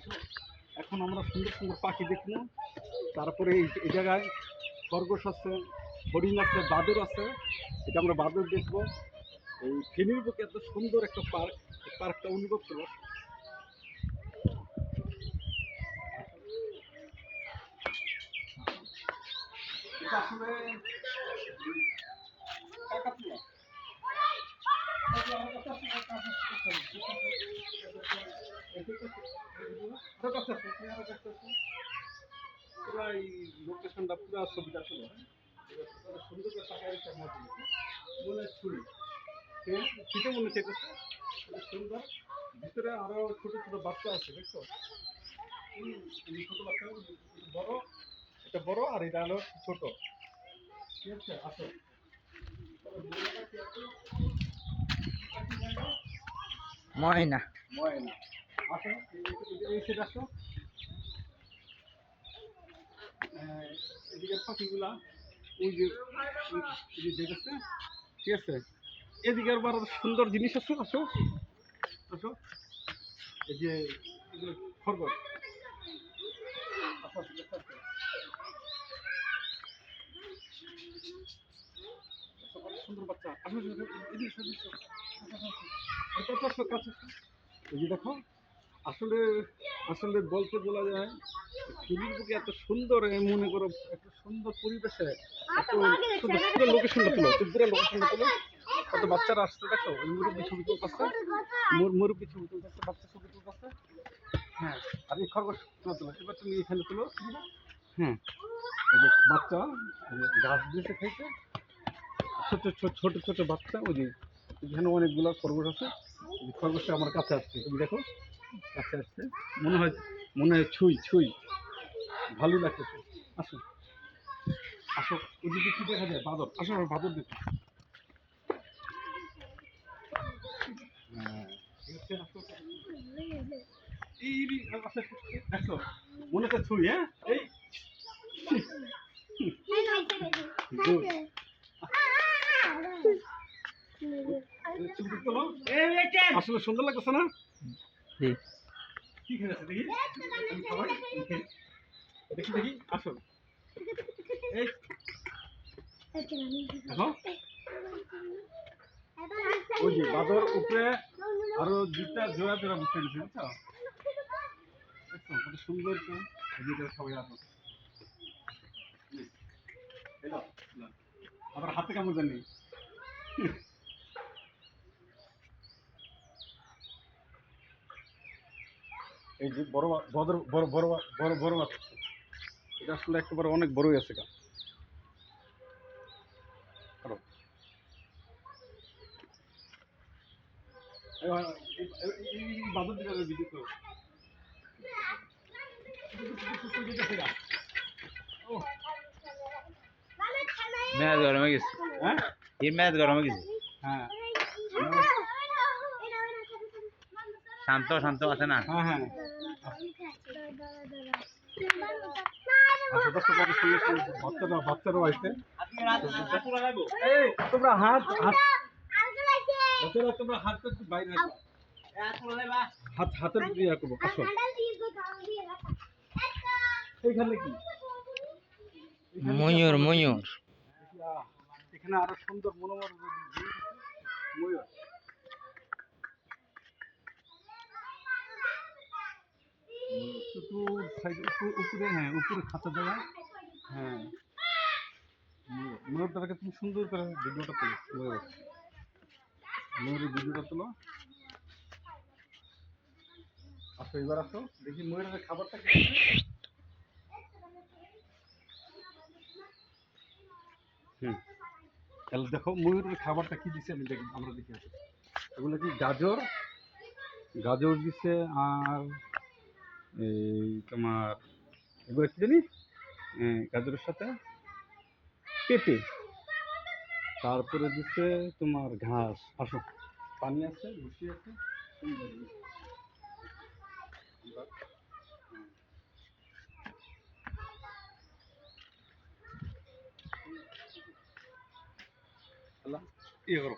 আসো এখন আমরা সুন্দর সুন্দর পাখি দেখবো। তারপরে এই জায়গায় খরগোশ আছে, হরিণ আছে, বাদুর আছে। এটা আমরা বাদুর দেখবো। এই ফেনীর বুকে এত সুন্দর একটা পার্ক, এই পার্কটা অনুভব করবো। এটা আসলে কাকাতুয়া। পুরা এই লোকেশনটা পুরা ছবিটা ছিল। সুন্দর করে তাকায় একটা মজা মনে হয় ছুরি শীতে মনে চেপেছে সুন্দর। ভিতরে আরো ছোট ছোট বাচ্চা আছে দেখছো, ছোট বাচ্চা বড়, এটা বড় আর এটা হলো ছোট। ঠিক আছে আসো ময়না ময়না আসো এই সেটা আসো। এদিকের পাখিগুলা ওই যে দেখেছে। ঠিক আছে এদিকে আবার সুন্দর জিনিস আছে। আসো আসো এই যে খরগোশ। সুন্দর বাচ্চা আসো এই যে দেখো। আসলে আসলে বলতে বলা যায় ফিলির বুকে এত সুন্দর মনে করো এত সুন্দর পরিবেশে এত সুন্দর পুরো লোকেশনটা তুলো, পুরো লোকেশনটা তুলো। কত বাচ্চারা আসছে দেখো, ওই মুরব্বী ছবি তুলতেছে, মুরব্বী ছবি তুলতেছে, বাচ্চা ছবি তুলতেছে। হ্যাঁ আর এই খরগোশ তুলো, এবার তুমি এখানে তুলো। হ্যাঁ এই যে বাচ্চা গাছ দিয়েছে খাইছে, ছোট ছোট ছোট ছোট বাচ্চা। ওই যে এখানে অনেকগুলো খরগোশ আছে। খরগোশটা আমার কাছে আসছে, তুমি দেখো কাছে আসছে। মনে হয় ছুঁই ছুঁই, ভালোই লাগতেছে। আসো আসো ওদিকে কি দেখা যায়? বাদর। আসো বাদর দেখো। হ্যাঁ ঠিক আছে আসো এই দেখো মনে হচ্ছে ছুঁই। হ্যাঁ এই আসলে সুন্দর লাগতেছে না? কি খেয়েছে দেখি সবাই দেখি দেখি আসো এই দেখো ওই যে বাদর উপরে আরো দুটা জোড়া জোড়া বসে দিচ্ছে বুঝছো? দেখছো কত সুন্দর তো সবাই আসো। আবার হাতে কামড় জানি। এই যে বড় বড় বড় বড় বড় বড় মাছ, এটা আসলে একেবারে অনেক বড়ই আছে গা। বাদর দিকে ভিডিও করো। মেয়াদ গরমে গেছে। হ্যাঁ এর মেয়াদ গরমে গেছে। হ্যাঁ শান্ত শান্ত আছে না। হ্যাঁ হ্যাঁ বাচ্চারা বাচ্চারাও আসছে। এই তোমরা হাত হাত বাচ্চারা তোমরা হাতটা একটু বাইরে রাখো, হাত হাতের ইয়ে করবো। আসো এইখানে কি ময়ূর ময়ূর এখানে আরো সুন্দর মনোমর ময়ূর। চতুর সাইডে উপরে, হ্যাঁ উপরে খাতা দেওয়া। হ্যাঁ ময়ূরটাকে তুমি সুন্দর করে ভিডিওটা তোলো। ময়ূরের ভিডিওটা তোলো। আসো এবার আসো দেখি ময়ূরের খাবারটা কি। তাহলে দেখো ময়ূরের খাবারটা কি দিচ্ছে আমি দেখি, আমরা দেখি আসি। এগুলো কি গাজর, গাজর দিচ্ছে আর এই তোমার এগুলো কি জানি গাজরের সাথে পেঁপে, তারপরে দিচ্ছে তোমার ঘাস। আসো পানি আছে, ভুসি আছে, ইয়ে করো।